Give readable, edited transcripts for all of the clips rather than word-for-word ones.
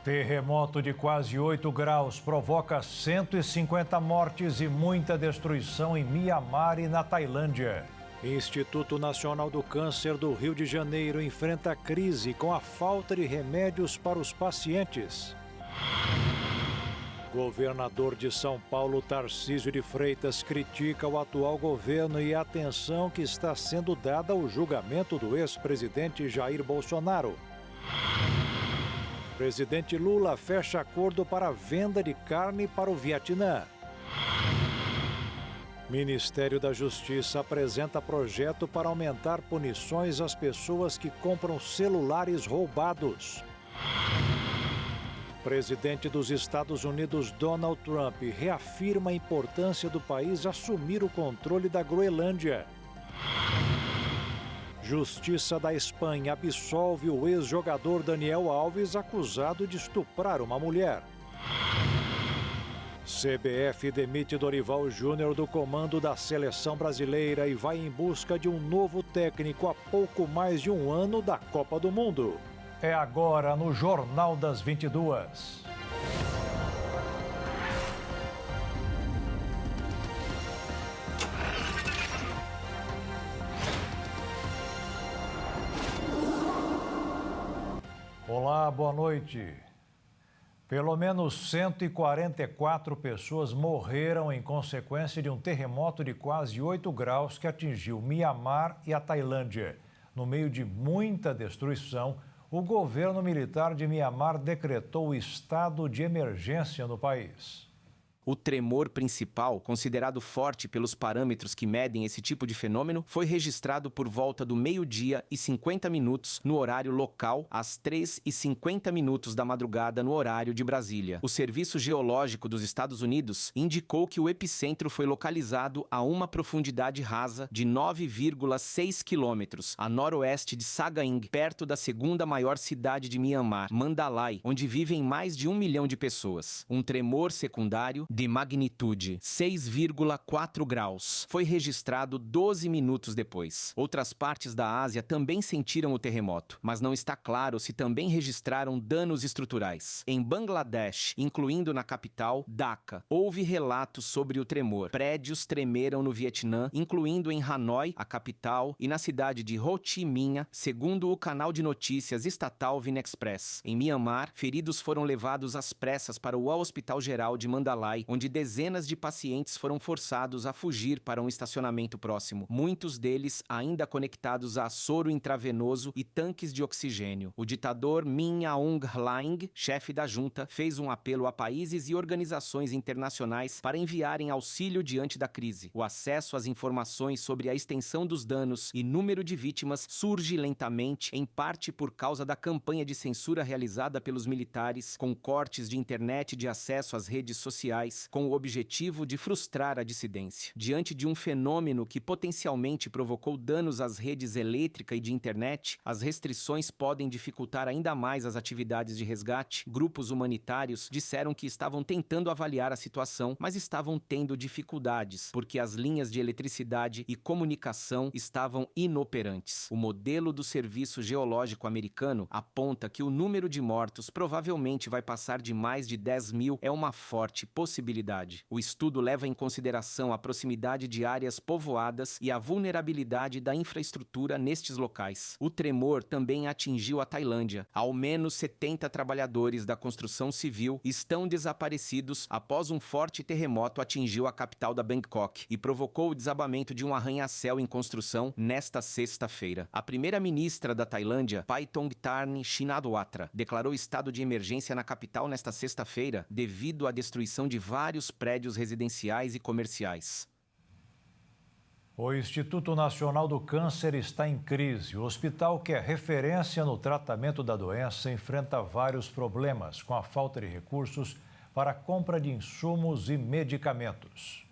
Terremoto de quase 8 graus provoca 150 mortes e muita destruição em Mianmar e na Tailândia. Instituto Nacional do Câncer do Rio de Janeiro enfrenta crise com a falta de remédios para os pacientes. Governador de São Paulo, Tarcísio de Freitas, critica o atual governo e a atenção que está sendo dada ao julgamento do ex-presidente Jair Bolsonaro. Presidente Lula fecha acordo para a venda de carne para o Vietnã. Ministério da Justiça apresenta projeto para aumentar punições às pessoas que compram celulares roubados. Presidente dos Estados Unidos, Donald Trump, reafirma a importância do país assumir o controle da Groenlândia. Justiça da Espanha absolve o ex-jogador Daniel Alves, acusado de estuprar uma mulher. CBF demite Dorival Júnior do comando da seleção brasileira e vai em busca de um novo técnico a pouco mais de um ano da Copa do Mundo. É agora no Jornal das 22. Olá, boa noite. Pelo menos 144 pessoas morreram em consequência de um terremoto de quase 8 graus que atingiu Mianmar e a Tailândia. No meio de muita destruição, o governo militar de Mianmar decretou o estado de emergência no país. O tremor principal, considerado forte pelos parâmetros que medem esse tipo de fenômeno, foi registrado por volta do 12h50 no horário local, às 3h50 da madrugada no horário de Brasília. O Serviço Geológico dos Estados Unidos indicou que o epicentro foi localizado a uma profundidade rasa de 9,6 quilômetros, a noroeste de Sagaing, perto da segunda maior cidade de Mianmar, Mandalay, onde vivem mais de 1 milhão de pessoas. Um tremor secundário de magnitude 6,4 graus foi registrado 12 minutos depois. Outras partes da Ásia também sentiram o terremoto, mas não está claro se também registraram danos estruturais. Em Bangladesh, incluindo na capital, Dhaka, houve relatos sobre o tremor. Prédios tremeram no Vietnã, incluindo em Hanoi, a capital, e na cidade de Ho Chi Minh, segundo o canal de notícias estatal Vinexpress. Em Mianmar, feridos foram levados às pressas para o Hospital Geral de Mandalay, onde dezenas de pacientes foram forçados a fugir para um estacionamento próximo, muitos deles ainda conectados a soro intravenoso e tanques de oxigênio. O ditador Min Aung Hlaing, chefe da junta, fez um apelo a países e organizações internacionais para enviarem auxílio diante da crise. O acesso às informações sobre a extensão dos danos e número de vítimas surge lentamente, em parte por causa da campanha de censura realizada pelos militares, com cortes de internet e de acesso às redes sociais, com o objetivo de frustrar a dissidência. Diante de um fenômeno que potencialmente provocou danos às redes elétrica e de internet, as restrições podem dificultar ainda mais as atividades de resgate. Grupos humanitários disseram que estavam tentando avaliar a situação, mas estavam tendo dificuldades, porque as linhas de eletricidade e comunicação estavam inoperantes. O modelo do Serviço Geológico americano aponta que o número de mortos provavelmente vai passar de mais de 10 mil. É uma forte possibilidade. O estudo leva em consideração a proximidade de áreas povoadas e a vulnerabilidade da infraestrutura nestes locais. O tremor também atingiu a Tailândia. Ao menos 70 trabalhadores da construção civil estão desaparecidos após um forte terremoto atingiu a capital da Bangkok e provocou o desabamento de um arranha-céu em construção nesta sexta-feira. A primeira-ministra da Tailândia, Paetongtarn Shinawatra, declarou estado de emergência na capital nesta sexta-feira devido à destruição de vários prédios residenciais e comerciais. O Instituto Nacional do Câncer está em crise. O hospital, que é referência no tratamento da doença, enfrenta vários problemas com a falta de recursos para a compra de insumos e medicamentos.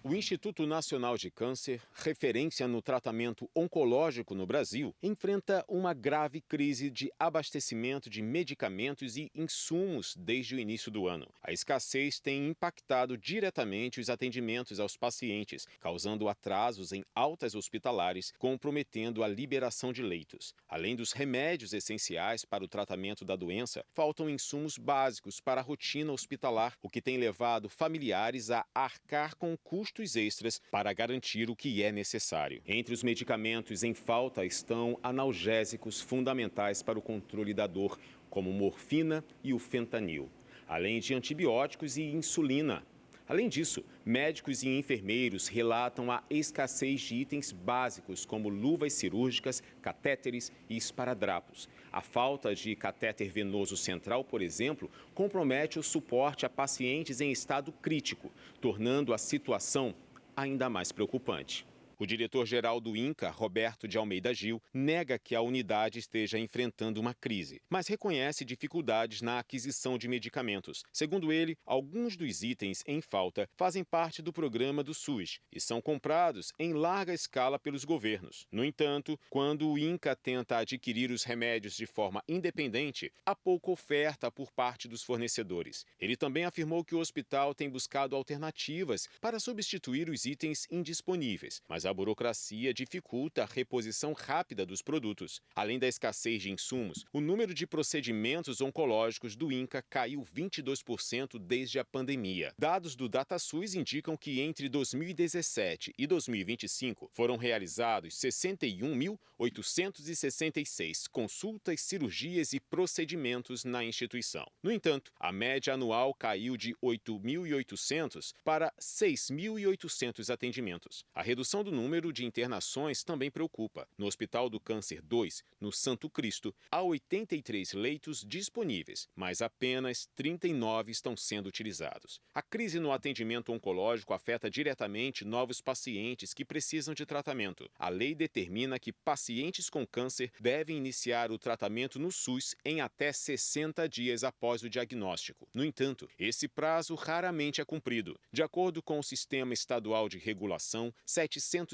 O Instituto Nacional de Câncer, referência no tratamento oncológico no Brasil, enfrenta uma grave crise de abastecimento de medicamentos e insumos desde o início do ano. A escassez tem impactado diretamente os atendimentos aos pacientes, causando atrasos em altas hospitalares, comprometendo a liberação de leitos. Além dos remédios essenciais para o tratamento da doença, faltam insumos básicos para a rotina hospitalar, o que tem levado familiares a arcar com custos extras para garantir o que é necessário. Entre os medicamentos em falta estão analgésicos fundamentais para o controle da dor, como morfina e o fentanil, além de antibióticos e insulina. Além disso, médicos e enfermeiros relatam a escassez de itens básicos como luvas cirúrgicas, catéteres e esparadrapos. A falta de catéter venoso central, por exemplo, compromete o suporte a pacientes em estado crítico, tornando a situação ainda mais preocupante. O diretor-geral do INCA, Roberto de Almeida Gil, nega que a unidade esteja enfrentando uma crise, mas reconhece dificuldades na aquisição de medicamentos. Segundo ele, alguns dos itens em falta fazem parte do programa do SUS e são comprados em larga escala pelos governos. No entanto, quando o INCA tenta adquirir os remédios de forma independente, há pouca oferta por parte dos fornecedores. Ele também afirmou que o hospital tem buscado alternativas para substituir os itens indisponíveis, mas a burocracia dificulta a reposição rápida dos produtos. Além da escassez de insumos, o número de procedimentos oncológicos do INCA caiu 22% desde a pandemia. Dados do DataSUS indicam que entre 2017 e 2025 foram realizados 61.866 consultas, cirurgias e procedimentos na instituição. No entanto, a média anual caiu de 8.800 para 6.800 atendimentos. A redução do número de internações também preocupa. No Hospital do Câncer 2, no Santo Cristo, há 83 leitos disponíveis, mas apenas 39 estão sendo utilizados. A crise no atendimento oncológico afeta diretamente novos pacientes que precisam de tratamento. A lei determina que pacientes com câncer devem iniciar o tratamento no SUS em até 60 dias após o diagnóstico. No entanto, esse prazo raramente é cumprido. De acordo com o Sistema Estadual de Regulação, 780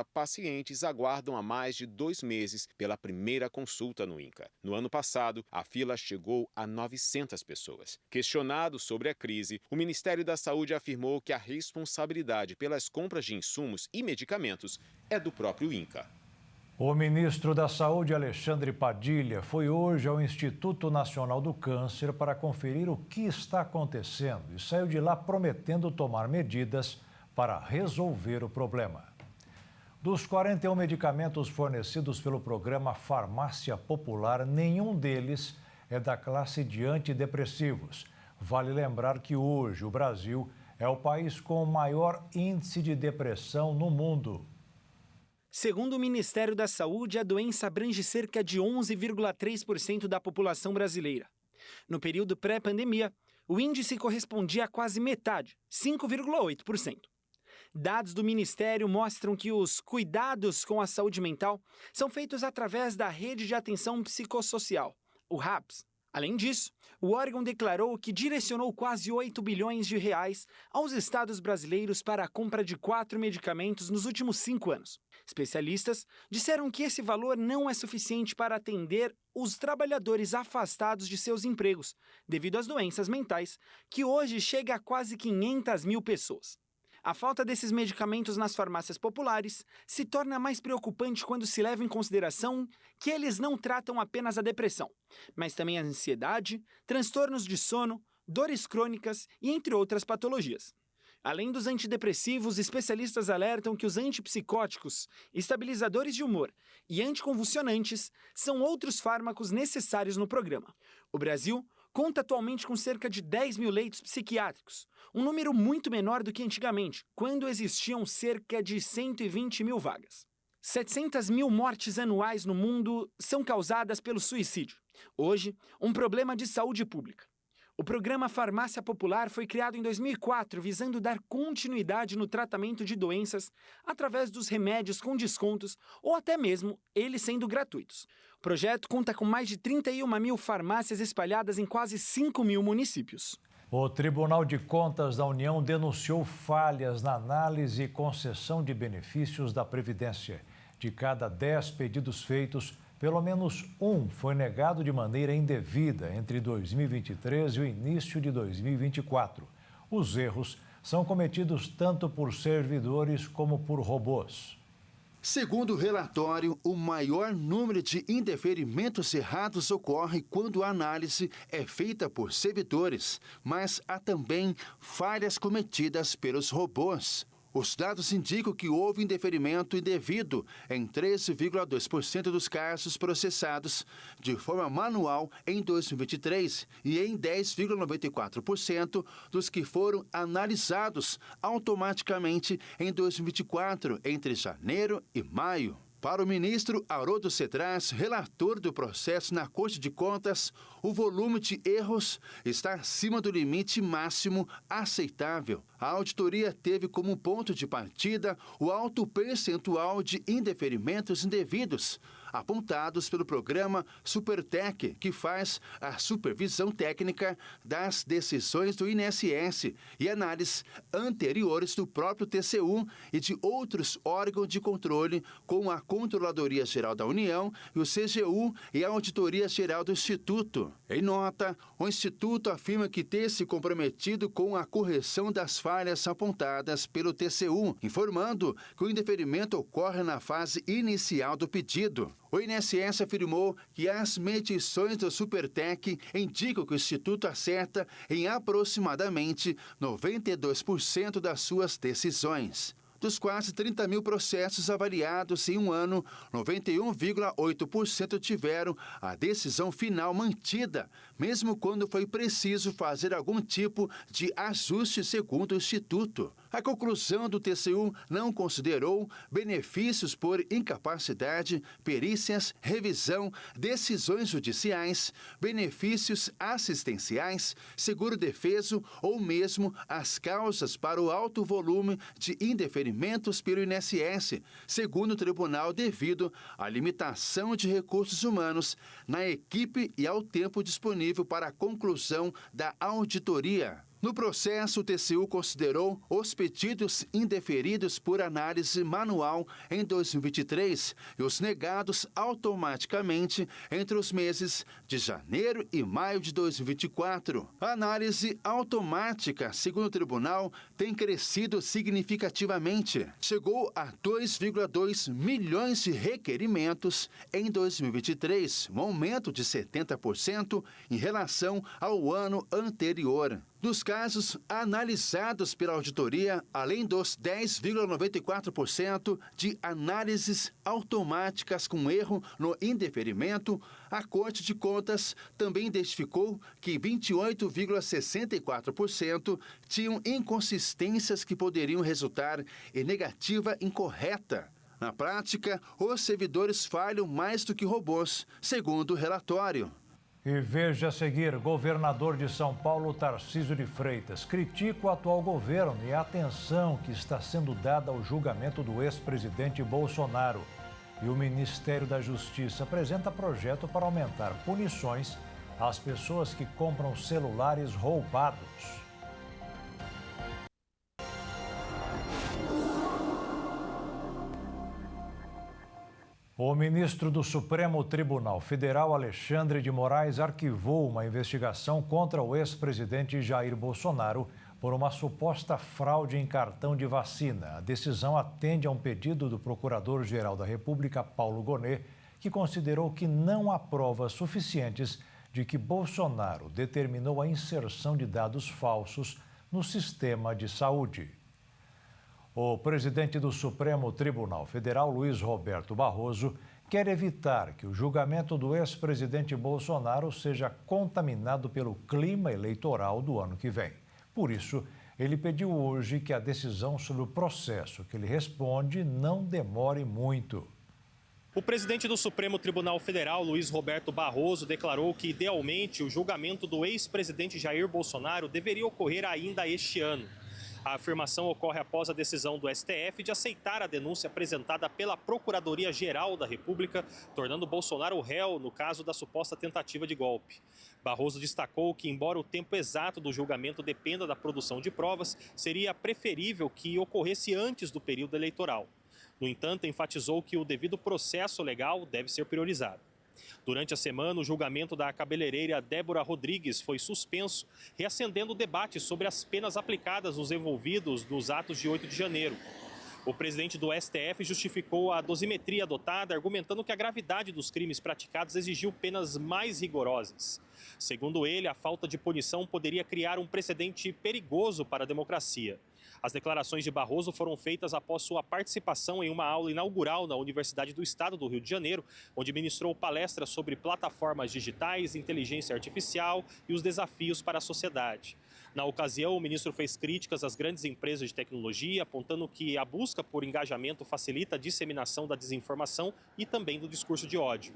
pacientes aguardam há mais de 2 meses pela primeira consulta no INCA. No ano passado, a fila chegou a 900 pessoas. Questionado sobre a crise, o Ministério da Saúde afirmou que a responsabilidade pelas compras de insumos e medicamentos é do próprio INCA. O ministro da Saúde, Alexandre Padilha, foi hoje ao Instituto Nacional do Câncer para conferir o que está acontecendo e saiu de lá prometendo tomar medidas para resolver o problema. Dos 41 medicamentos fornecidos pelo programa Farmácia Popular, nenhum deles é da classe de antidepressivos. Vale lembrar que hoje o Brasil é o país com o maior índice de depressão no mundo. Segundo o Ministério da Saúde, a doença abrange cerca de 11,3% da população brasileira. No período pré-pandemia, o índice correspondia a quase metade, 5,8%. Dados do Ministério mostram que os cuidados com a saúde mental são feitos através da Rede de Atenção Psicossocial, o RAPS. Além disso, o órgão declarou que direcionou quase 8 bilhões de reais aos estados brasileiros para a compra de 4 medicamentos nos últimos 5 anos. Especialistas disseram que esse valor não é suficiente para atender os trabalhadores afastados de seus empregos, devido às doenças mentais, que hoje chega a quase 500 mil pessoas. A falta desses medicamentos nas farmácias populares se torna mais preocupante quando se leva em consideração que eles não tratam apenas a depressão, mas também a ansiedade, transtornos de sono, dores crônicas e entre outras patologias. Além dos antidepressivos, especialistas alertam que os antipsicóticos, estabilizadores de humor e anticonvulsionantes são outros fármacos necessários no programa. O Brasil conta atualmente com cerca de 10 mil leitos psiquiátricos, um número muito menor do que antigamente, quando existiam cerca de 120 mil vagas. 700 mil mortes anuais no mundo são causadas pelo suicídio. Hoje, um problema de saúde pública. O programa Farmácia Popular foi criado em 2004, visando dar continuidade no tratamento de doenças através dos remédios com descontos ou até mesmo eles sendo gratuitos. O projeto conta com mais de 31 mil farmácias espalhadas em quase 5 mil municípios. O Tribunal de Contas da União denunciou falhas na análise e concessão de benefícios da Previdência. De cada 10 pedidos feitos, pelo menos um foi negado de maneira indevida entre 2023 e o início de 2024. Os erros são cometidos tanto por servidores como por robôs. Segundo o relatório, o maior número de indeferimentos errados ocorre quando a análise é feita por servidores, mas há também falhas cometidas pelos robôs. Os dados indicam que houve indeferimento indevido em 13,2% dos casos processados de forma manual em 2023 e em 10,94% dos que foram analisados automaticamente em 2024, entre janeiro e maio. Para o ministro Haroldo Cedras, relator do processo na Corte de Contas, o volume de erros está acima do limite máximo aceitável. A auditoria teve como ponto de partida o alto percentual de indeferimentos indevidos, apontados pelo programa Supertec, que faz a supervisão técnica das decisões do INSS e análises anteriores do próprio TCU e de outros órgãos de controle, como a Controladoria Geral da União e o CGU e a Auditoria Geral do Instituto. Em nota, o Instituto afirma que ter se comprometido com a correção das falhas apontadas pelo TCU, informando que o indeferimento ocorre na fase inicial do pedido. O INSS afirmou que as medições do Supertec indicam que o Instituto acerta em aproximadamente 92% das suas decisões. Dos quase 30 mil processos avaliados em um ano, 91,8% tiveram a decisão final mantida, mesmo quando foi preciso fazer algum tipo de ajuste segundo o Instituto. A conclusão do TCU não considerou benefícios por incapacidade, perícias, revisão, decisões judiciais, benefícios assistenciais, seguro-defeso ou mesmo as causas para o alto volume de indeferimentos pelo INSS, segundo o tribunal, devido à limitação de recursos humanos na equipe e ao tempo disponível para a conclusão da auditoria. No processo, o TCU considerou os pedidos indeferidos por análise manual em 2023 e os negados automaticamente entre os meses de janeiro e maio de 2024. A análise automática, segundo o tribunal, tem crescido significativamente. Chegou a 2,2 milhões de requerimentos em 2023, um aumento de 70% em relação ao ano anterior. Dos casos analisados pela auditoria, além dos 10,94% de análises automáticas com erro no indeferimento, a Corte de Contas também identificou que 28,64% tinham inconsistências que poderiam resultar em negativa incorreta. Na prática, os servidores falham mais do que robôs, segundo o relatório. E veja a seguir, governador de São Paulo, Tarcísio de Freitas, critica o atual governo e a atenção que está sendo dada ao julgamento do ex-presidente Bolsonaro. E o Ministério da Justiça apresenta projeto para aumentar punições às pessoas que compram celulares roubados. O ministro do Supremo Tribunal Federal, Alexandre de Moraes, arquivou uma investigação contra o ex-presidente Jair Bolsonaro por uma suposta fraude em cartão de vacina. A decisão atende a um pedido do Procurador-Geral da República, Paulo Gonet, que considerou que não há provas suficientes de que Bolsonaro determinou a inserção de dados falsos no sistema de saúde. O presidente do Supremo Tribunal Federal, Luiz Roberto Barroso, quer evitar que o julgamento do ex-presidente Bolsonaro seja contaminado pelo clima eleitoral do ano que vem. Por isso, ele pediu hoje que a decisão sobre o processo que ele responde não demore muito. O presidente do Supremo Tribunal Federal, Luiz Roberto Barroso, declarou que, idealmente, o julgamento do ex-presidente Jair Bolsonaro deveria ocorrer ainda este ano. A afirmação ocorre após a decisão do STF de aceitar a denúncia apresentada pela Procuradoria-Geral da República, tornando Bolsonaro réu no caso da suposta tentativa de golpe. Barroso destacou que, embora o tempo exato do julgamento dependa da produção de provas, seria preferível que ocorresse antes do período eleitoral. No entanto, enfatizou que o devido processo legal deve ser priorizado. Durante a semana, o julgamento da cabeleireira Débora Rodrigues foi suspenso, reacendendo o debate sobre as penas aplicadas aos envolvidos nos atos de 8 de janeiro. O presidente do STF justificou a dosimetria adotada, argumentando que a gravidade dos crimes praticados exigiu penas mais rigorosas. Segundo ele, a falta de punição poderia criar um precedente perigoso para a democracia. As declarações de Barroso foram feitas após sua participação em uma aula inaugural na Universidade do Estado do Rio de Janeiro, onde ministrou palestras sobre plataformas digitais, inteligência artificial e os desafios para a sociedade. Na ocasião, o ministro fez críticas às grandes empresas de tecnologia, apontando que a busca por engajamento facilita a disseminação da desinformação e também do discurso de ódio.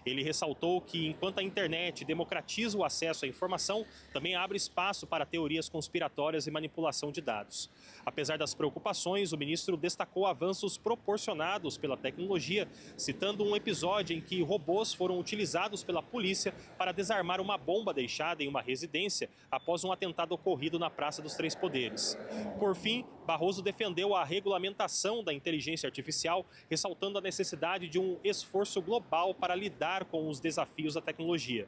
Ele ressaltou que, enquanto a internet democratiza o acesso à informação, também abre espaço para teorias conspiratórias e manipulação de dados. Apesar das preocupações, o ministro destacou avanços proporcionados pela tecnologia, citando um episódio em que robôs foram utilizados pela polícia para desarmar uma bomba deixada em uma residência após um atentado ocorrido na Praça dos Três Poderes. Por fim, Barroso defendeu a regulamentação da inteligência artificial, ressaltando a necessidade de um esforço global para lidar com os desafios da tecnologia.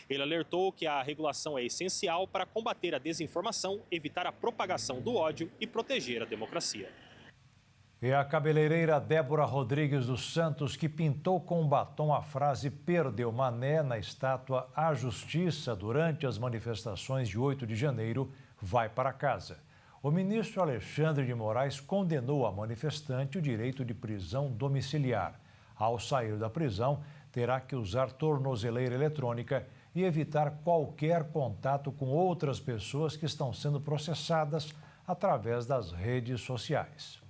Ele alertou que a regulação é essencial para combater a desinformação, evitar a propagação do ódio e proteger a democracia. E a cabeleireira Débora Rodrigues dos Santos, que pintou com batom a frase "Perdeu Mané" na estátua à Justiça durante as manifestações de 8 de janeiro, vai para casa. O ministro Alexandre de Moraes condenou a manifestante o direito de prisão domiciliar. Ao sair da prisão, terá que usar tornozeleira eletrônica e evitar qualquer contato com outras pessoas que estão sendo processadas através das redes sociais.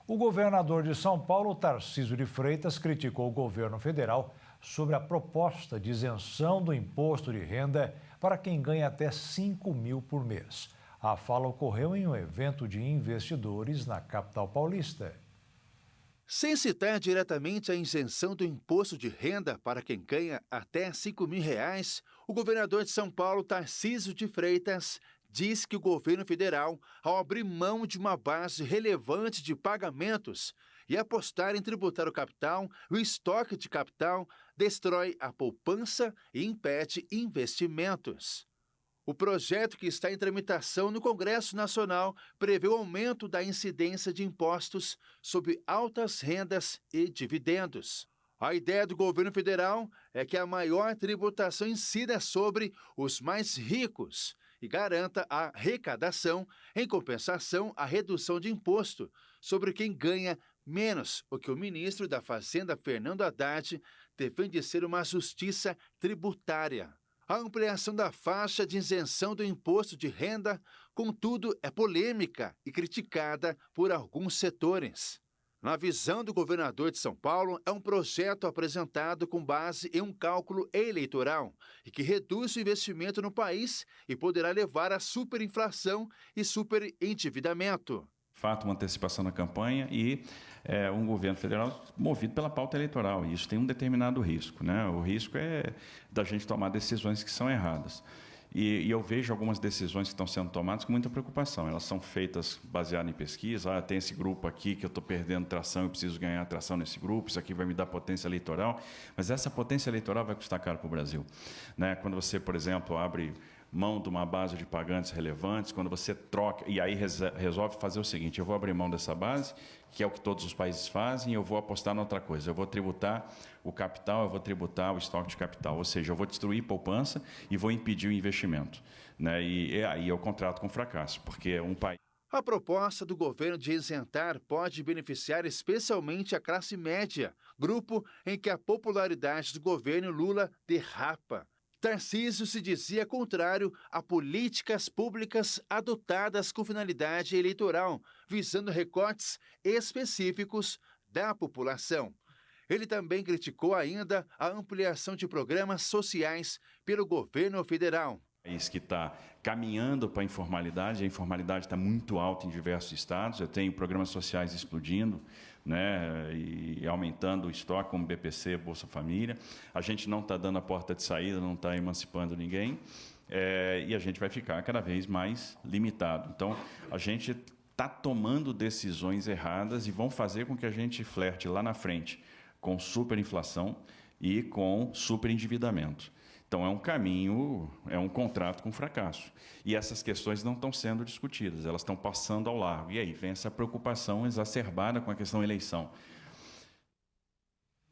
O governador de São Paulo, Tarcísio de Freitas, criticou o governo federal sobre a proposta de isenção do imposto de renda para quem ganha até 5 mil por mês. A fala ocorreu em um evento de investidores na capital paulista. Sem citar diretamente a isenção do imposto de renda para quem ganha até R$ 5.000, o governador de São Paulo, Tarcísio de Freitas, diz que o governo federal, ao abrir mão de uma base relevante de pagamentos e apostar em tributar o capital, o estoque de capital, destrói a poupança e impede investimentos. O projeto, que está em tramitação no Congresso Nacional, prevê o aumento da incidência de impostos sobre altas rendas e dividendos. A ideia do governo federal é que a maior tributação incida sobre os mais ricos e garanta a arrecadação, em compensação à redução de imposto sobre quem ganha menos, o que o ministro da Fazenda, Fernando Haddad, defende ser uma justiça tributária. A ampliação da faixa de isenção do imposto de renda, contudo, é polêmica e criticada por alguns setores. Na visão do governador de São Paulo, é um projeto apresentado com base em um cálculo eleitoral e que reduz o investimento no país e poderá levar à superinflação e superendividamento. Fato, uma antecipação na campanha e um governo federal movido pela pauta eleitoral. E isso tem um determinado risco, né? O risco é da gente tomar decisões que são erradas. E eu vejo algumas decisões que estão sendo tomadas com muita preocupação. Elas são feitas baseadas em pesquisa. Tem esse grupo aqui que eu estou perdendo tração, eu preciso ganhar tração nesse grupo, isso aqui vai me dar potência eleitoral. Mas essa potência eleitoral vai custar caro para o Brasil, né? Quando você, por exemplo, abre mão de uma base de pagantes relevantes, quando você troca, e aí resolve fazer o seguinte: eu vou abrir mão dessa base, que é o que todos os países fazem, e eu vou apostar em outra coisa. Eu vou tributar o capital, eu vou tributar o estoque de capital, ou seja, eu vou destruir poupança e vou impedir o investimento, né? E aí eu contrato com fracasso, porque um país... A proposta do governo de isentar pode beneficiar especialmente a classe média, grupo em que a popularidade do governo Lula derrapa. Tarcísio se dizia contrário a políticas públicas adotadas com finalidade eleitoral, visando recortes específicos da população. Ele também criticou ainda a ampliação de programas sociais pelo governo federal. país que está caminhando para a informalidade está muito alta em diversos estados. Eu tenho programas sociais explodindo, né, e aumentando o estoque, como BPC, Bolsa Família. A gente não está dando a porta de saída, não está emancipando ninguém, e a gente vai ficar cada vez mais limitado. Então, a gente está tomando decisões erradas e vão fazer com que a gente flerte lá na frente com superinflação e com superendividamento. Então, é um caminho, é um contrato com fracasso. E essas questões não estão sendo discutidas, elas estão passando ao largo. E aí vem essa preocupação exacerbada com a questão da eleição.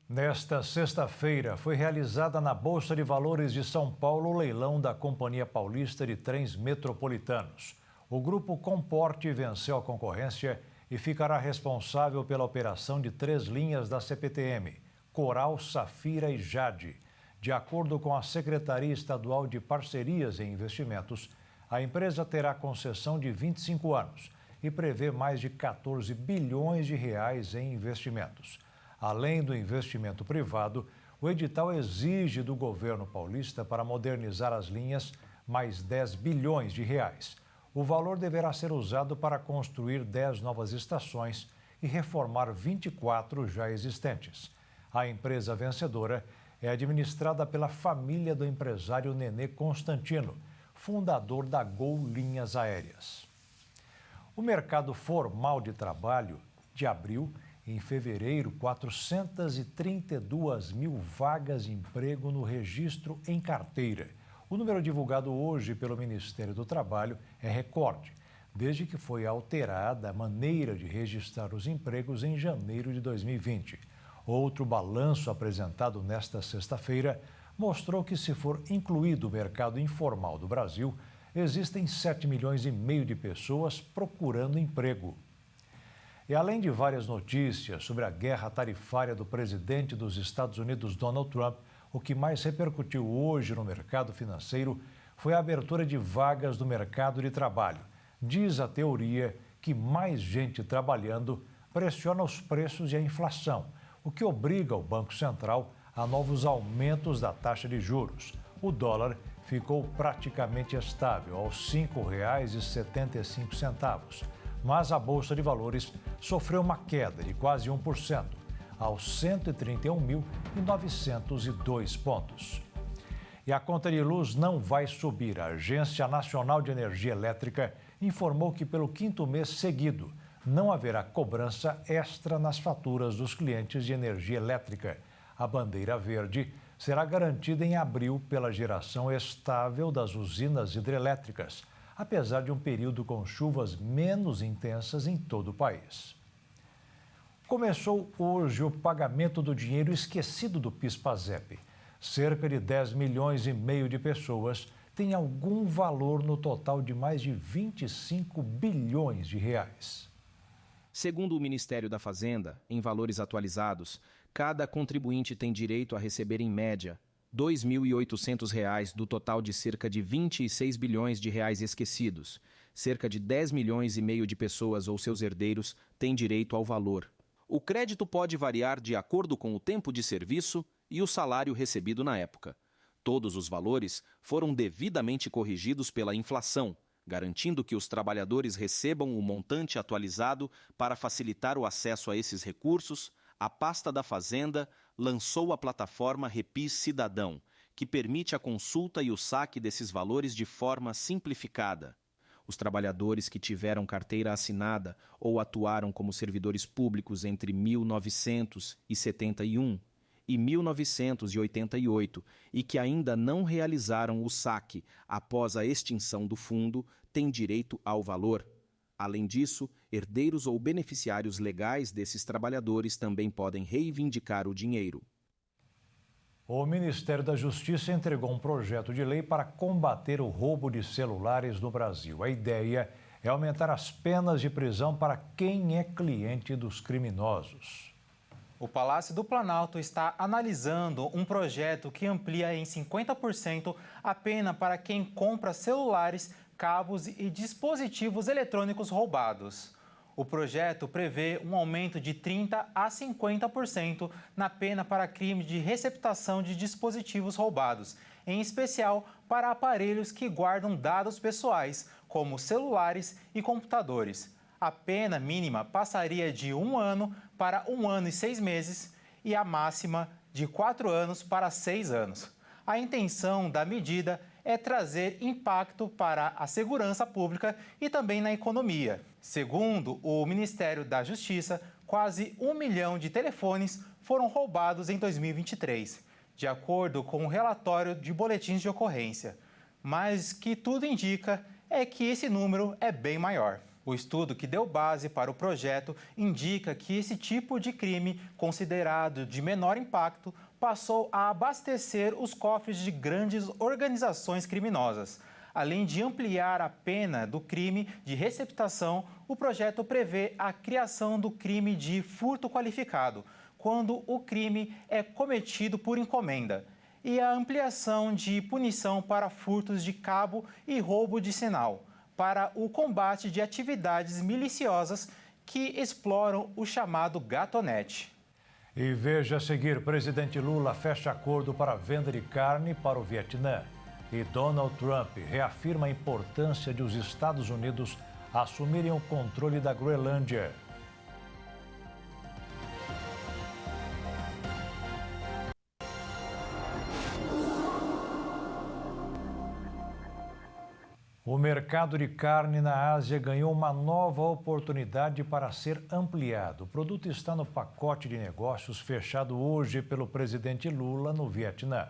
Nesta sexta-feira, foi realizada na Bolsa de Valores de São Paulo o leilão da Companhia Paulista de Trens Metropolitanos. O grupo Comporte venceu a concorrência e ficará responsável pela operação de 3 linhas da CPTM, Coral, Safira e Jade. De acordo com a Secretaria Estadual de Parcerias e Investimentos, a empresa terá concessão de 25 anos e prevê mais de 14 bilhões de reais em investimentos. Além do investimento privado, o edital exige do governo paulista para modernizar as linhas mais 10 bilhões de reais. O valor deverá ser usado para construir 10 novas estações e reformar 24 já existentes. A empresa vencedora é administrada pela família do empresário Nenê Constantino, fundador da Gol Linhas Aéreas. O mercado formal de trabalho de abril, em fevereiro, 432 mil vagas de emprego no registro em carteira. O número divulgado hoje pelo Ministério do Trabalho é recorde, desde que foi alterada a maneira de registrar os empregos em janeiro de 2020. Outro balanço apresentado nesta sexta-feira mostrou que, se for incluído o mercado informal do Brasil, existem 7 milhões e meio de pessoas procurando emprego. E além de várias notícias sobre a guerra tarifária do presidente dos Estados Unidos, Donald Trump, o que mais repercutiu hoje no mercado financeiro foi a abertura de vagas do mercado de trabalho. Diz a teoria que mais gente trabalhando pressiona os preços e a inflação, o que obriga o Banco Central a novos aumentos da taxa de juros. O dólar ficou praticamente estável, aos R$ 5,75, mas a Bolsa de Valores sofreu uma queda de quase 1%, aos 131.902 pontos. E a conta de luz não vai subir. A Agência Nacional de Energia Elétrica informou que, pelo 5º mês seguido, não haverá cobrança extra nas faturas dos clientes de energia elétrica. A bandeira verde será garantida em abril pela geração estável das usinas hidrelétricas, apesar de um período com chuvas menos intensas em todo o país. Começou hoje o pagamento do dinheiro esquecido do PIS/PASEP. Cerca de 10 milhões e meio de pessoas têm algum valor no total de mais de 25 bilhões de reais. Segundo o Ministério da Fazenda, em valores atualizados, cada contribuinte tem direito a receber, em média, R$ 2.800 do total de cerca de 26 bilhões de reais esquecidos. Cerca de 10 milhões e meio de pessoas ou seus herdeiros têm direito ao valor. O crédito pode variar de acordo com o tempo de serviço e o salário recebido na época. Todos os valores foram devidamente corrigidos pela inflação, garantindo que os trabalhadores recebam o montante atualizado. Para facilitar o acesso a esses recursos, a pasta da Fazenda lançou a plataforma Repis Cidadão, que permite a consulta e o saque desses valores de forma simplificada. Os trabalhadores que tiveram carteira assinada ou atuaram como servidores públicos entre 1971 e 1988 e que ainda não realizaram o saque após a extinção do fundo têm direito ao valor. Além disso, herdeiros ou beneficiários legais desses trabalhadores também podem reivindicar o dinheiro. O Ministério da Justiça entregou um projeto de lei para combater o roubo de celulares no Brasil. A ideia é aumentar as penas de prisão para quem é cliente dos criminosos. O Palácio do Planalto está analisando um projeto que amplia em 50% a pena para quem compra celulares, cabos e dispositivos eletrônicos roubados. O projeto prevê um aumento de 30% a 50% na pena para crime de receptação de dispositivos roubados, em especial para aparelhos que guardam dados pessoais, como celulares e computadores. A pena mínima passaria de 1 ano para 1 ano e 6 meses e a máxima de 4 anos para 6 anos. A intenção da medida é trazer impacto para a segurança pública e também na economia. Segundo o Ministério da Justiça, quase 1 milhão de telefones foram roubados em 2023, de acordo com o relatório de boletins de ocorrência. Mas que tudo indica é que esse número é bem maior. O estudo que deu base para o projeto indica que esse tipo de crime, considerado de menor impacto, passou a abastecer os cofres de grandes organizações criminosas. Além de ampliar a pena do crime de receptação, o projeto prevê a criação do crime de furto qualificado, quando o crime é cometido por encomenda, e a ampliação de punição para furtos de cabo e roubo de sinal, para o combate de atividades miliciosas que exploram o chamado gatonete. E veja a seguir, presidente Lula fecha acordo para a venda de carne para o Vietnã. E Donald Trump reafirma a importância de os Estados Unidos assumirem o controle da Groenlândia. O mercado de carne na Ásia ganhou uma nova oportunidade para ser ampliado. O produto está no pacote de negócios fechado hoje pelo presidente Lula no Vietnã.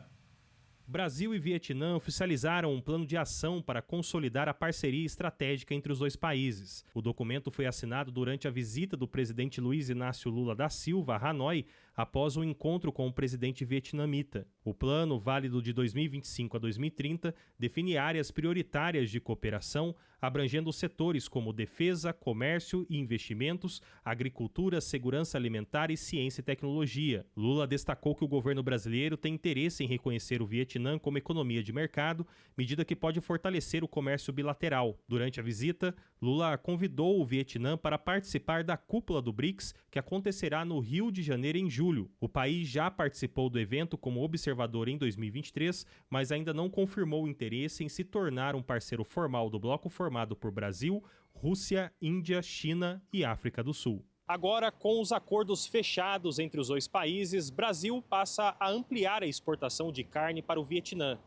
Brasil e Vietnã oficializaram um plano de ação para consolidar a parceria estratégica entre os dois países. O documento foi assinado durante a visita do presidente Luiz Inácio Lula da Silva a Hanoi, após um encontro com o presidente vietnamita. O plano, válido de 2025 a 2030, define áreas prioritárias de cooperação, abrangendo setores como defesa, comércio e investimentos, agricultura, segurança alimentar e ciência e tecnologia. Lula destacou que o governo brasileiro tem interesse em reconhecer o Vietnã como economia de mercado, medida que pode fortalecer o comércio bilateral. Durante a visita, Lula convidou o Vietnã para participar da cúpula do BRICS, que acontecerá no Rio de Janeiro em julho. O país já participou do evento como observador em 2023, mas ainda não confirmou o interesse em se tornar um parceiro formal do bloco formado por Brasil, Rússia, Índia, China e África do Sul. Agora, com os acordos fechados entre os dois países, Brasil passa a ampliar a exportação de carne para o Vietnã.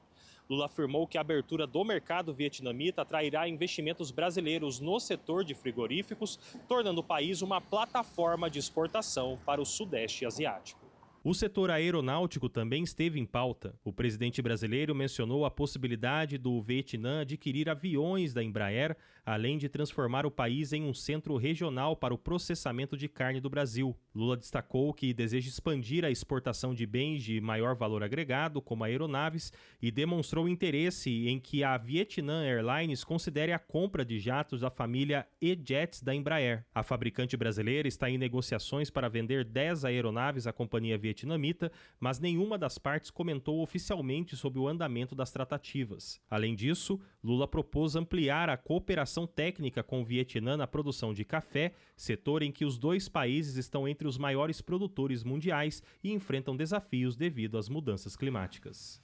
Lula afirmou que a abertura do mercado vietnamita atrairá investimentos brasileiros no setor de frigoríficos, tornando o país uma plataforma de exportação para o Sudeste Asiático. O setor aeronáutico também esteve em pauta. O presidente brasileiro mencionou a possibilidade do Vietnã adquirir aviões da Embraer, além de transformar o país em um centro regional para o processamento de carne do Brasil. Lula destacou que deseja expandir a exportação de bens de maior valor agregado, como aeronaves, e demonstrou interesse em que a Vietnam Airlines considere a compra de jatos da família E-Jets da Embraer. A fabricante brasileira está em negociações para vender 10 aeronaves à companhia vietnamita, mas nenhuma das partes comentou oficialmente sobre o andamento das tratativas. Além disso, Lula propôs ampliar a cooperação técnica com o Vietnã na produção de café, setor em que os dois países estão entre os maiores produtores mundiais e enfrentam desafios devido às mudanças climáticas.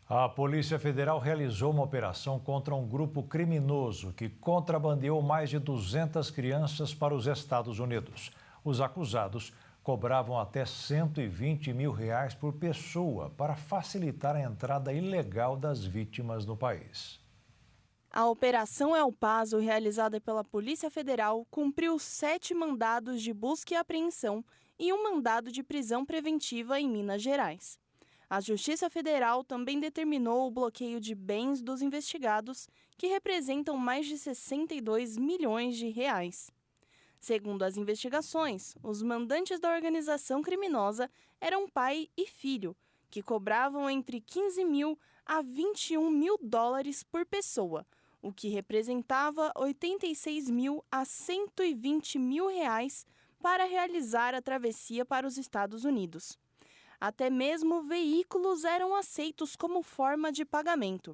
A Polícia Federal realizou uma operação contra um grupo criminoso que contrabandeou mais de 200 crianças para os Estados Unidos. Os acusados cobravam até R$120 mil por pessoa para facilitar a entrada ilegal das vítimas no país. A Operação El Paso, realizada pela Polícia Federal, cumpriu 7 mandados de busca e apreensão e um mandado de prisão preventiva em Minas Gerais. A Justiça Federal também determinou o bloqueio de bens dos investigados, que representam mais de R$62 milhões. Segundo as investigações, os mandantes da organização criminosa eram pai e filho, que cobravam entre $15 mil a $21 mil por pessoa, o que representava R$86 mil a R$120 mil para realizar a travessia para os Estados Unidos. Até mesmo veículos eram aceitos como forma de pagamento.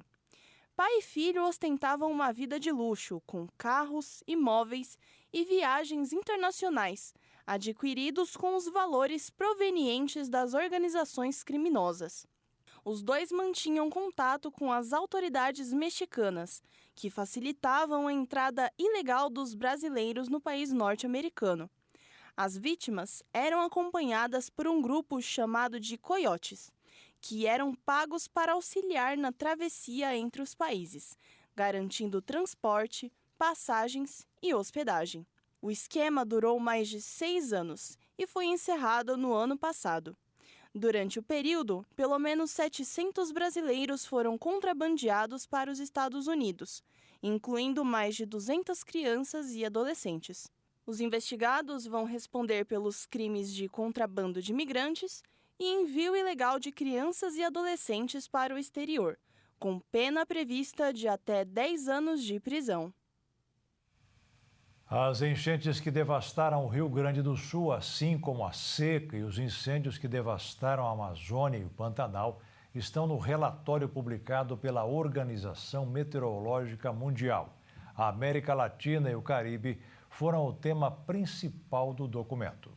Pai e filho ostentavam uma vida de luxo, com carros, imóveis e viagens internacionais, adquiridos com os valores provenientes das organizações criminosas. Os dois mantinham contato com as autoridades mexicanas, que facilitavam a entrada ilegal dos brasileiros no país norte-americano. As vítimas eram acompanhadas por um grupo chamado de coiotes, que eram pagos para auxiliar na travessia entre os países, garantindo transporte, passagens e hospedagem. O esquema durou mais de 6 anos e foi encerrado no ano passado. Durante o período, pelo menos 700 brasileiros foram contrabandeados para os Estados Unidos, incluindo mais de 200 crianças e adolescentes. Os investigados vão responder pelos crimes de contrabando de imigrantes e envio ilegal de crianças e adolescentes para o exterior, com pena prevista de até 10 anos de prisão. As enchentes que devastaram o Rio Grande do Sul, assim como a seca e os incêndios que devastaram a Amazônia e o Pantanal, estão no relatório publicado pela Organização Meteorológica Mundial. A América Latina e o Caribe foram o tema principal do documento.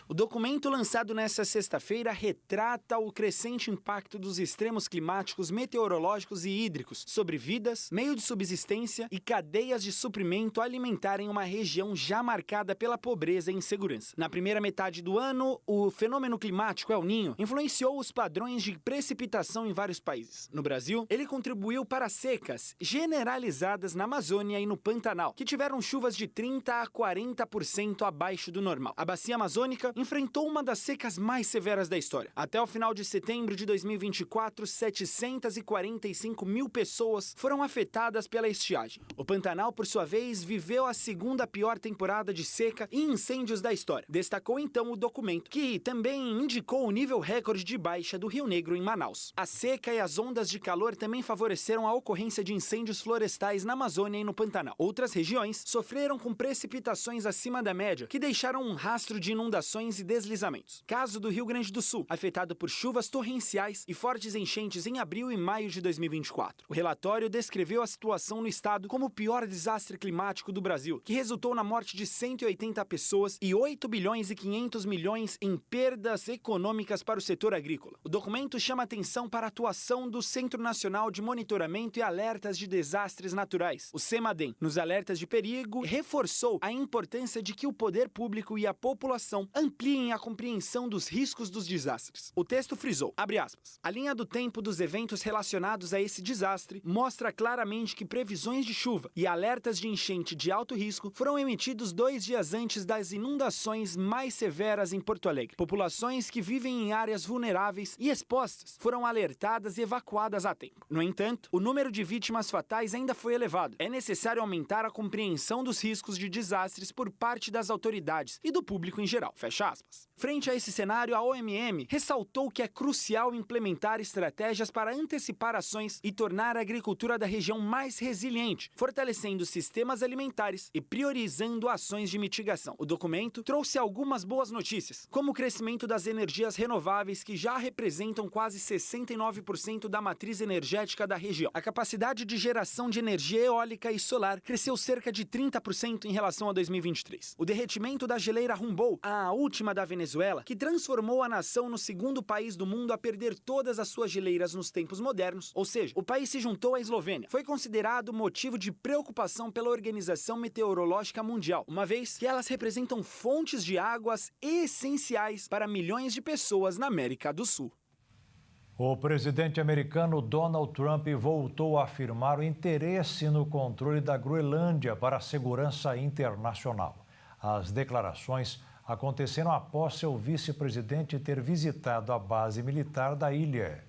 O documento lançado nesta sexta-feira retrata o crescente impacto dos extremos climáticos, meteorológicos e hídricos sobre vidas, meio de subsistência e cadeias de suprimento alimentar em uma região já marcada pela pobreza e insegurança. Na primeira metade do ano, o fenômeno climático El Niño influenciou os padrões de precipitação em vários países. No Brasil, ele contribuiu para secas generalizadas na Amazônia e no Pantanal, que tiveram chuvas de 30% a 40% abaixo do normal. A bacia amazônica enfrentou uma das secas mais severas da história. Até o final de setembro de 2024, 745 mil pessoas foram afetadas pela estiagem. O Pantanal, por sua vez, viveu a segunda pior temporada de seca e incêndios da história. Destacou então o documento, que também indicou o nível recorde de baixa do Rio Negro em Manaus. A seca e as ondas de calor também favoreceram a ocorrência de incêndios florestais na Amazônia e no Pantanal. Outras regiões sofreram com precipitações acima da média, que deixaram um rastro de inundações e deslizamentos. Caso do Rio Grande do Sul, afetado por chuvas torrenciais e fortes enchentes em abril e maio de 2024. O relatório descreveu a situação no estado como o pior desastre climático do Brasil, que resultou na morte de 180 pessoas e 8 bilhões e 500 milhões em perdas econômicas para o setor agrícola. O documento chama atenção para a atuação do Centro Nacional de Monitoramento e Alertas de Desastres Naturais, o CEMADEM, nos alertas de perigo, e reforçou a importância de que o poder público e a população ampliem a compreensão dos riscos dos desastres. O texto frisou, abre aspas, a linha do tempo dos eventos relacionados a esse desastre mostra claramente que previsões de chuva e alertas de enchente de alto risco foram emitidos 2 dias antes das inundações mais severas em Porto Alegre. Populações que vivem em áreas vulneráveis e expostas foram alertadas e evacuadas a tempo. No entanto, o número de vítimas fatais ainda foi elevado. É necessário aumentar a compreensão dos riscos de desastres por parte das autoridades e do público em geral. Fecha aspas. Frente a esse cenário, a OMM ressaltou que é crucial implementar estratégias para antecipar ações e tornar a agricultura da região mais resiliente, fortalecendo sistemas alimentares e priorizando ações de mitigação. O documento trouxe algumas boas notícias, como o crescimento das energias renováveis, que já representam quase 69% da matriz energética da região. A capacidade de geração de energia eólica e solar cresceu cerca de 30% em relação a 2023. O derretimento da geleira Humboldt, a última da Venezuela, que transformou a nação no segundo país do mundo a perder todas as suas geleiras nos tempos modernos, ou seja, o país se juntou à Eslovênia, foi considerado motivo de preocupação pela Organização Meteorológica Mundial, uma vez que elas representam fontes de águas essenciais para milhões de pessoas na América do Sul. O presidente americano Donald Trump voltou a afirmar o interesse no controle da Groenlândia para a segurança internacional. As declarações aconteceram após seu vice-presidente ter visitado a base militar da ilha.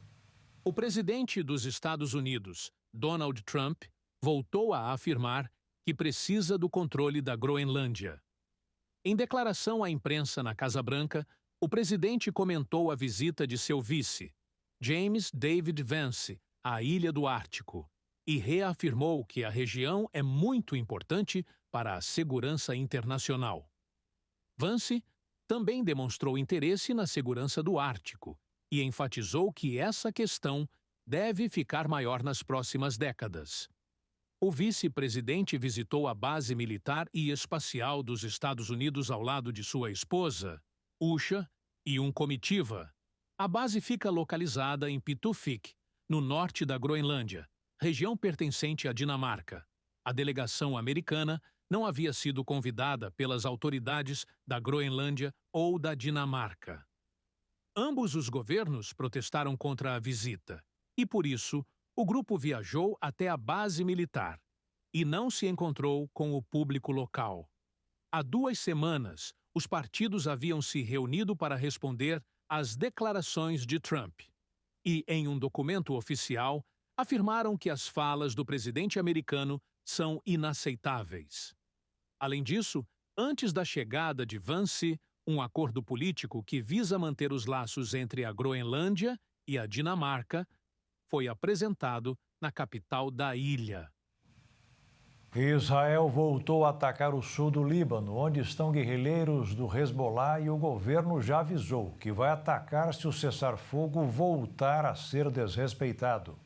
O presidente dos Estados Unidos, Donald Trump, voltou a afirmar que precisa do controle da Groenlândia. Em declaração à imprensa na Casa Branca, o presidente comentou a visita de seu vice, James David Vance, à ilha do Ártico, e reafirmou que a região é muito importante para a segurança internacional. Vance também demonstrou interesse na segurança do Ártico e enfatizou que essa questão deve ficar maior nas próximas décadas. O vice-presidente visitou a base militar e espacial dos Estados Unidos ao lado de sua esposa, Usha, e comitiva, A base fica localizada em Pituffik, no norte da Groenlândia, região pertencente à Dinamarca. A delegação americana não havia sido convidada pelas autoridades da Groenlândia ou da Dinamarca. Ambos os governos protestaram contra a visita e, por isso, o grupo viajou até a base militar e não se encontrou com o público local. Há 2 semanas, os partidos haviam se reunido para responder às declarações de Trump e, em um documento oficial, afirmaram que as falas do presidente americano são inaceitáveis. Além disso, antes da chegada de Vance, um acordo político que visa manter os laços entre a Groenlândia e a Dinamarca foi apresentado na capital da ilha. Israel voltou a atacar o sul do Líbano, onde estão guerrilheiros do Hezbollah, e o governo já avisou que vai atacar se o cessar-fogo voltar a ser desrespeitado.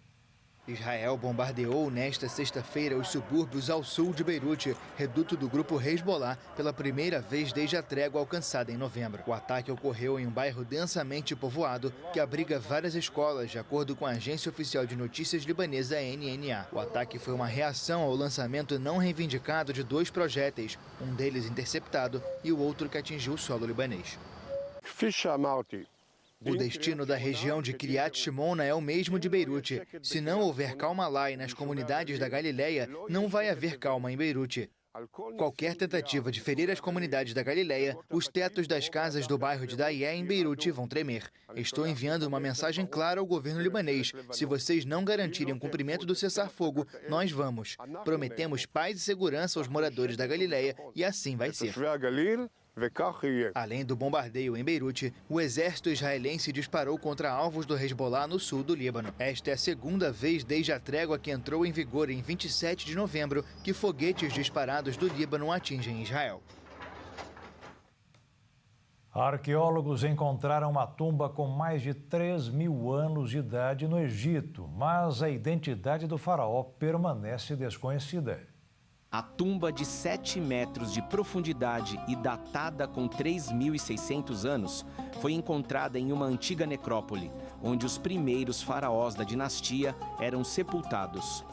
Israel bombardeou nesta sexta-feira os subúrbios ao sul de Beirute, reduto do grupo Hezbollah, pela primeira vez desde a trégua alcançada em novembro. O ataque ocorreu em um bairro densamente povoado que abriga várias escolas, de acordo com a agência oficial de notícias libanesa NNA. O ataque foi uma reação ao lançamento não reivindicado de 2 projéteis, um deles interceptado e o outro que atingiu o solo libanês. O destino da região de Kiryat Shimona é o mesmo de Beirute. Se não houver calma lá e nas comunidades da Galileia, não vai haver calma em Beirute. Qualquer tentativa de ferir as comunidades da Galileia, os tetos das casas do bairro de Dayé, em Beirute, vão tremer. Estou enviando uma mensagem clara ao governo libanês. Se vocês não garantirem o cumprimento do cessar-fogo, nós vamos. Prometemos paz e segurança aos moradores da Galileia e assim vai ser. Além do bombardeio em Beirute, o exército israelense disparou contra alvos do Hezbollah no sul do Líbano. Esta é a segunda vez desde a trégua que entrou em vigor em 27 de novembro que foguetes disparados do Líbano atingem Israel. Arqueólogos encontraram uma tumba com mais de 3.000 anos de idade no Egito, mas a identidade do faraó permanece desconhecida. A tumba de 7 metros de profundidade e datada com 3.600 anos foi encontrada em uma antiga necrópole, onde os primeiros faraós da dinastia eram sepultados.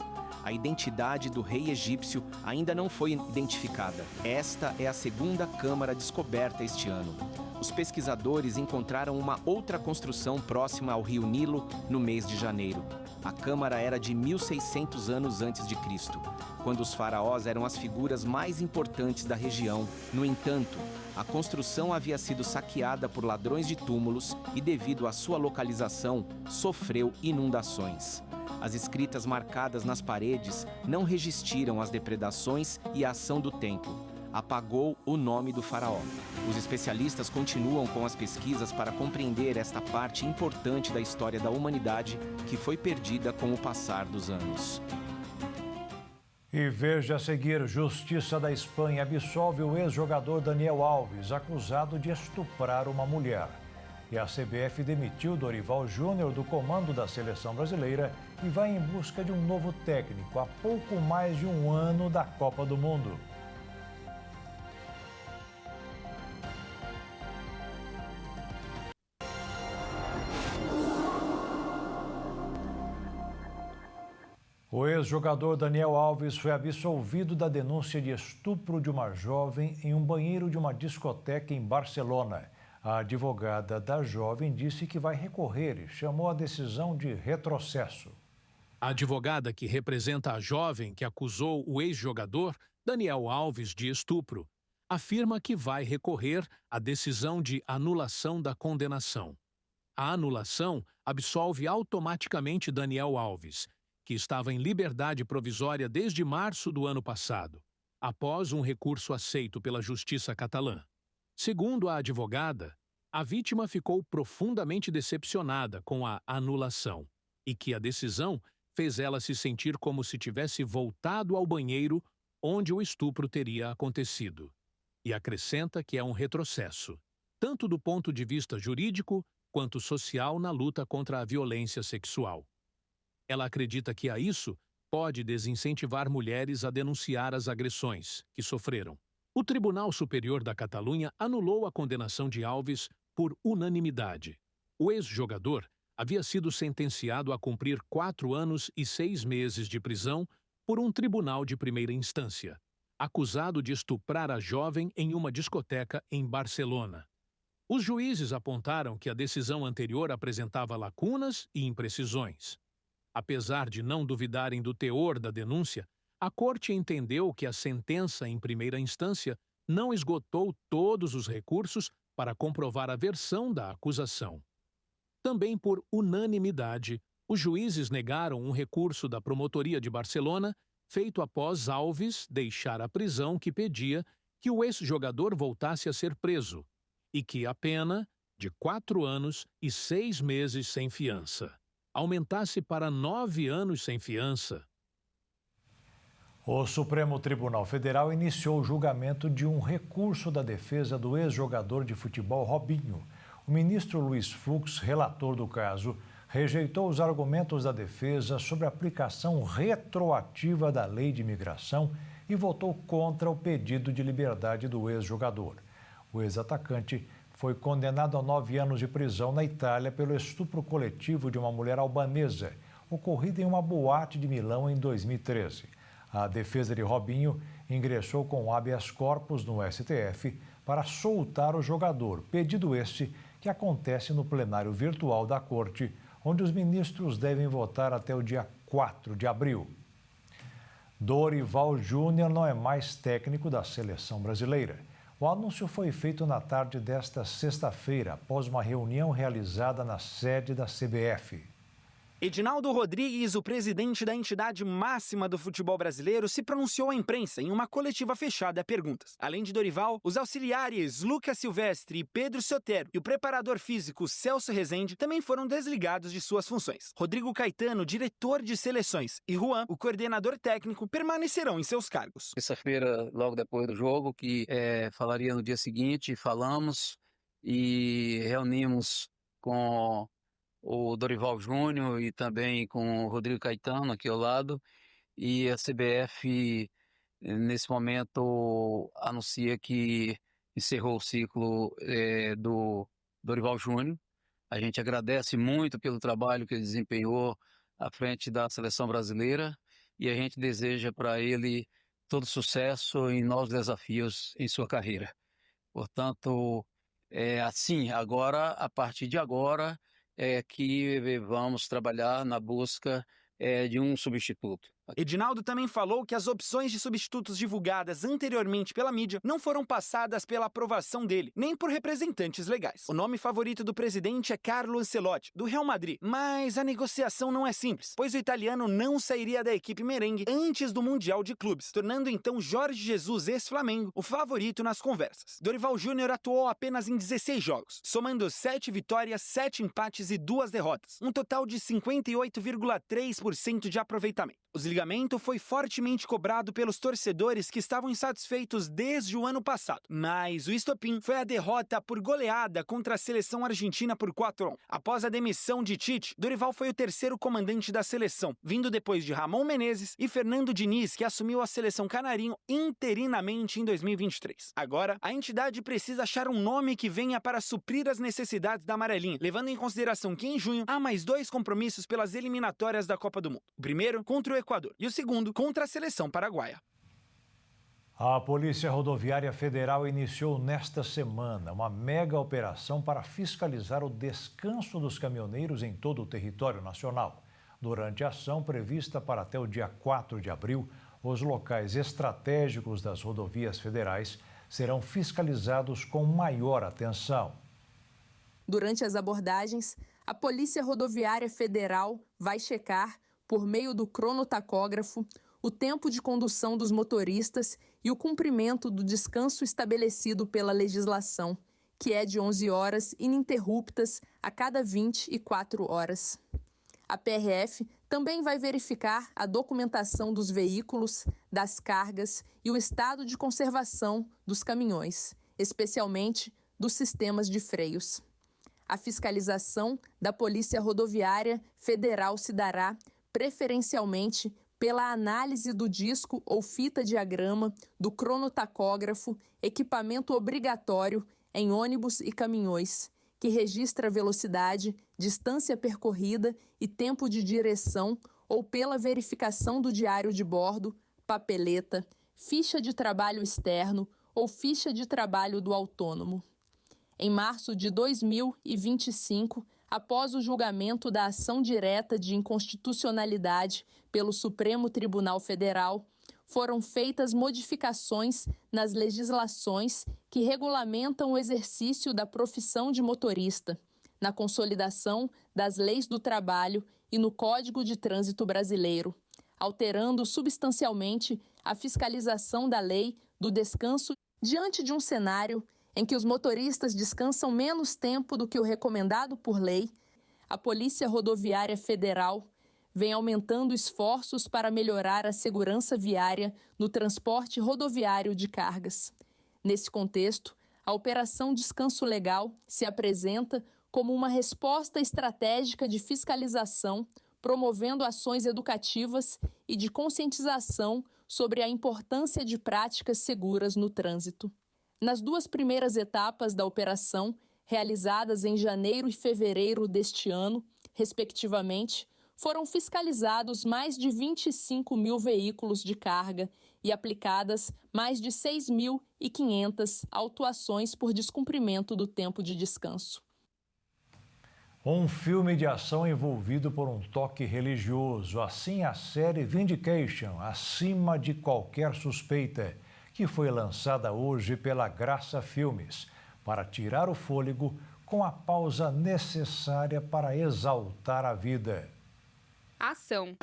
A identidade do rei egípcio ainda não foi identificada. Esta é a segunda câmara descoberta este ano. Os pesquisadores encontraram uma outra construção próxima ao rio Nilo no mês de janeiro. A câmara era de 1.600 anos antes de Cristo, quando os faraós eram as figuras mais importantes da região. No entanto, a construção havia sido saqueada por ladrões de túmulos e, devido à sua localização, sofreu inundações. As escritas marcadas nas paredes não resistiram às depredações e à ação do tempo. Apagou o nome do faraó. Os especialistas continuam com as pesquisas para compreender esta parte importante da história da humanidade que foi perdida com o passar dos anos. E veja a seguir: Justiça da Espanha absolve o ex-jogador Daniel Alves, acusado de estuprar uma mulher. E a CBF demitiu Dorival Júnior do comando da seleção brasileira e vai em busca de um novo técnico há pouco mais de um ano da Copa do Mundo. O ex-jogador Daniel Alves foi absolvido da denúncia de estupro de uma jovem em um banheiro de uma discoteca em Barcelona. A advogada da jovem disse que vai recorrer e chamou a decisão de retrocesso. A advogada que representa a jovem que acusou o ex-jogador, Daniel Alves, de estupro, afirma que vai recorrer à decisão de anulação da condenação. A anulação absolve automaticamente Daniel Alves, que estava em liberdade provisória desde março do ano passado, após um recurso aceito pela Justiça catalã. Segundo a advogada, a vítima ficou profundamente decepcionada com a anulação e que a decisão fez ela se sentir como se tivesse voltado ao banheiro onde o estupro teria acontecido. E acrescenta que é um retrocesso, tanto do ponto de vista jurídico quanto social na luta contra a violência sexual. Ela acredita que a isso pode desincentivar mulheres a denunciar as agressões que sofreram. O Tribunal Superior da Catalunha anulou a condenação de Alves por unanimidade. O ex-jogador havia sido sentenciado a cumprir 4 anos e 6 meses de prisão por um tribunal de primeira instância, acusado de estuprar a jovem em uma discoteca em Barcelona. Os juízes apontaram que a decisão anterior apresentava lacunas e imprecisões. Apesar de não duvidarem do teor da denúncia, a Corte entendeu que a sentença em primeira instância não esgotou todos os recursos para comprovar a versão da acusação. Também por unanimidade, os juízes negaram um recurso da Promotoria de Barcelona, feito após Alves deixar a prisão que pedia que o ex-jogador voltasse a ser preso e que a pena, de 4 anos e 6 meses sem fiança, aumentasse para 9 anos sem fiança. O Supremo Tribunal Federal iniciou o julgamento de um recurso da defesa do ex-jogador de futebol Robinho. O ministro Luiz Fux, relator do caso, rejeitou os argumentos da defesa sobre a aplicação retroativa da lei de imigração e votou contra o pedido de liberdade do ex-jogador. O ex-atacante foi condenado a 9 anos de prisão na Itália pelo estupro coletivo de uma mulher albanesa, ocorrido em uma boate de Milão em 2013. A defesa de Robinho ingressou com habeas corpus no STF para soltar o jogador, pedido este que acontece no plenário virtual da Corte, onde os ministros devem votar até o dia 4 de abril. Dorival Júnior não é mais técnico da seleção brasileira. O anúncio foi feito na tarde desta sexta-feira, após uma reunião realizada na sede da CBF. Edinaldo Rodrigues, o presidente da entidade máxima do futebol brasileiro, se pronunciou à imprensa em uma coletiva fechada a perguntas. Além de Dorival, os auxiliares Lucas Silvestre e Pedro Sotero e o preparador físico Celso Rezende também foram desligados de suas funções. Rodrigo Caetano, diretor de seleções, e Juan, o coordenador técnico, permanecerão em seus cargos. Terça-feira, logo depois do jogo, que falaria no dia seguinte, falamos e reunimos com o Dorival Júnior e também com o Rodrigo Caetano aqui ao lado, e a CBF nesse momento anuncia que encerrou o ciclo do Dorival Júnior. A gente agradece muito pelo trabalho que ele desempenhou à frente da seleção brasileira e a gente deseja para ele todo sucesso em novos desafios em sua carreira. Portanto, assim, agora, a partir de agora, que vamos trabalhar na busca de um substituto. Edinaldo também falou que as opções de substitutos divulgadas anteriormente pela mídia não foram passadas pela aprovação dele, nem por representantes legais. O nome favorito do presidente é Carlo Ancelotti, do Real Madrid, mas a negociação não é simples, pois o italiano não sairia da equipe merengue antes do Mundial de Clubes, tornando então Jorge Jesus, ex-Flamengo, o favorito nas conversas. Dorival Júnior atuou apenas em 16 jogos, somando 7 vitórias, 7 empates e 2 derrotas, um total de 58,3% de aproveitamento. O desligamento foi fortemente cobrado pelos torcedores que estavam insatisfeitos desde o ano passado, mas o estopim foi a derrota por goleada contra a seleção argentina por 4-1. Após a demissão de Tite, Dorival foi o terceiro comandante da seleção, vindo depois de Ramon Menezes e Fernando Diniz, que assumiu a seleção canarinho interinamente em 2023. Agora, a entidade precisa achar um nome que venha para suprir as necessidades da amarelinha, levando em consideração que em junho há mais 2 compromissos pelas eliminatórias da Copa do Mundo. O primeiro contra o Equador e o segundo contra a seleção paraguaia. A Polícia Rodoviária Federal iniciou nesta semana uma mega operação para fiscalizar o descanso dos caminhoneiros em todo o território nacional. Durante a ação prevista para até o dia 4 de abril, os locais estratégicos das rodovias federais serão fiscalizados com maior atenção. Durante as abordagens, a Polícia Rodoviária Federal vai checar, por meio do cronotacógrafo, o tempo de condução dos motoristas e o cumprimento do descanso estabelecido pela legislação, que é de 11 horas ininterruptas a cada 24 horas. A PRF também vai verificar a documentação dos veículos, das cargas e o estado de conservação dos caminhões, especialmente dos sistemas de freios. A fiscalização da Polícia Rodoviária Federal se dará preferencialmente pela análise do disco ou fita diagrama do cronotacógrafo, equipamento obrigatório em ônibus e caminhões, que registra velocidade, distância percorrida e tempo de direção, ou pela verificação do diário de bordo, papeleta, ficha de trabalho externo ou ficha de trabalho do autônomo. Em março de 2025, após o julgamento da ação direta de inconstitucionalidade pelo Supremo Tribunal Federal, foram feitas modificações nas legislações que regulamentam o exercício da profissão de motorista, na consolidação das leis do trabalho e no Código de Trânsito Brasileiro, alterando substancialmente a fiscalização da lei do descanso diante de um cenário em que os motoristas descansam menos tempo do que o recomendado por lei. A Polícia Rodoviária Federal vem aumentando esforços para melhorar a segurança viária no transporte rodoviário de cargas. Nesse contexto, a Operação Descanso Legal se apresenta como uma resposta estratégica de fiscalização, promovendo ações educativas e de conscientização sobre a importância de práticas seguras no trânsito. Nas duas primeiras etapas da operação, realizadas em janeiro e fevereiro deste ano, respectivamente, foram fiscalizados mais de 25 mil veículos de carga e aplicadas mais de 6.500 autuações por descumprimento do tempo de descanso. Um filme de ação envolvido por um toque religioso, assim a série Vindication, Acima de Qualquer Suspeita, que foi lançada hoje pela Graça Filmes, para tirar o fôlego com a pausa necessária para exaltar a vida. Ação.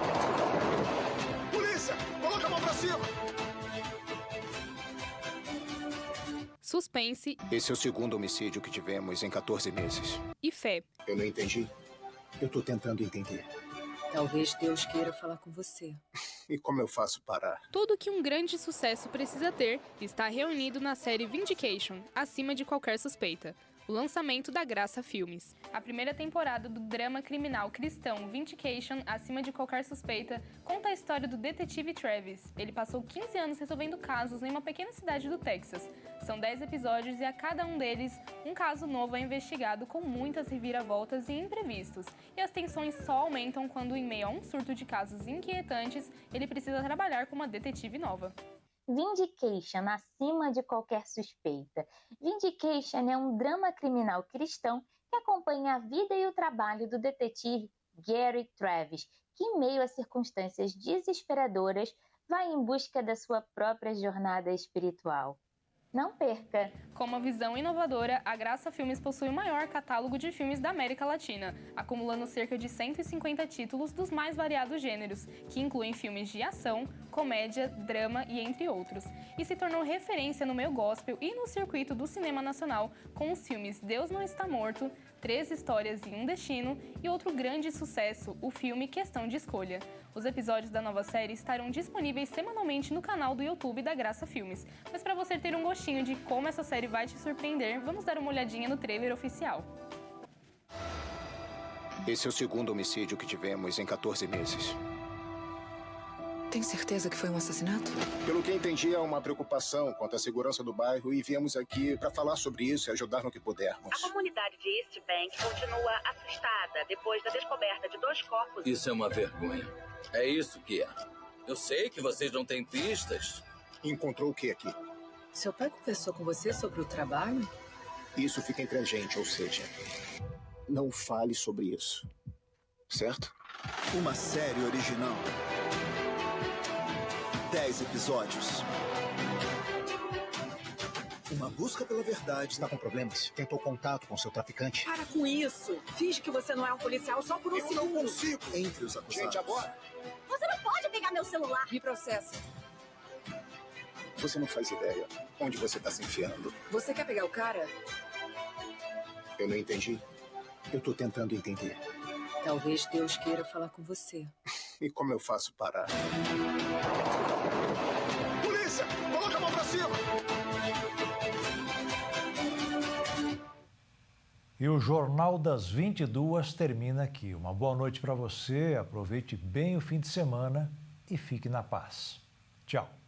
Polícia! Coloca a mão pra cima! Suspense. Esse é o segundo homicídio que tivemos em 14 meses. E fé. Eu não entendi. Eu tô tentando entender. Talvez Deus queira falar com você. E como eu faço para... Tudo que um grande sucesso precisa ter está reunido na série Vindication, Acima de Qualquer Suspeita. O lançamento da Graça Filmes. A primeira temporada do drama criminal cristão Vindication, Acima de Qualquer Suspeita, conta a história do detetive Travis. Ele passou 15 anos resolvendo casos em uma pequena cidade do Texas. São 10 episódios e a cada um deles, um caso novo é investigado com muitas reviravoltas e imprevistos. E as tensões só aumentam quando, em meio a um surto de casos inquietantes, ele precisa trabalhar com uma detetive nova. Vindication, Acima de Qualquer Suspeita. Vindication é um drama criminal cristão que acompanha a vida e o trabalho do detetive Gary Travis, que, em meio a circunstâncias desesperadoras, vai em busca da sua própria jornada espiritual. Não perca! Com uma visão inovadora, a Graça Filmes possui o maior catálogo de filmes da América Latina, acumulando cerca de 150 títulos dos mais variados gêneros, que incluem filmes de ação, comédia, drama e entre outros. E se tornou referência no meio gospel e no circuito do cinema nacional, com os filmes Deus Não Está Morto, 3 Histórias e um Destino e outro grande sucesso, o filme Questão de Escolha. Os episódios da nova série estarão disponíveis semanalmente no canal do YouTube da Graça Filmes. Mas para você ter um gostinho de como essa série vai te surpreender, vamos dar uma olhadinha no trailer oficial. Esse é o segundo homicídio que tivemos em 14 meses. Tem certeza que foi um assassinato? Pelo que entendi, há uma preocupação quanto à segurança do bairro e viemos aqui para falar sobre isso e ajudar no que pudermos. A comunidade de East Bank continua assustada depois da descoberta de 2 corpos. Isso é uma vergonha. É isso que é. Eu sei que vocês não têm pistas. Encontrou o que aqui? Seu pai conversou com você sobre o trabalho? Isso fica entre a gente, ou seja, não fale sobre isso. Certo? Uma série original. 10 episódios. Uma busca pela verdade. Está com problemas? Tentou contato com seu traficante? Para com isso! Finge que você não é um policial só por um segundo. Eu não consigo. Entre os acusados. Gente, agora! Você não pode pegar meu celular! Me processa. Você não faz ideia onde você está se enfiando. Você quer pegar o cara? Eu não entendi. Eu tô tentando entender. Talvez Deus queira falar com você. E como eu faço para... Polícia! Coloca a mão pra cima! E o Jornal das 22 termina aqui. Uma boa noite para você, aproveite bem o fim de semana e fique na paz. Tchau.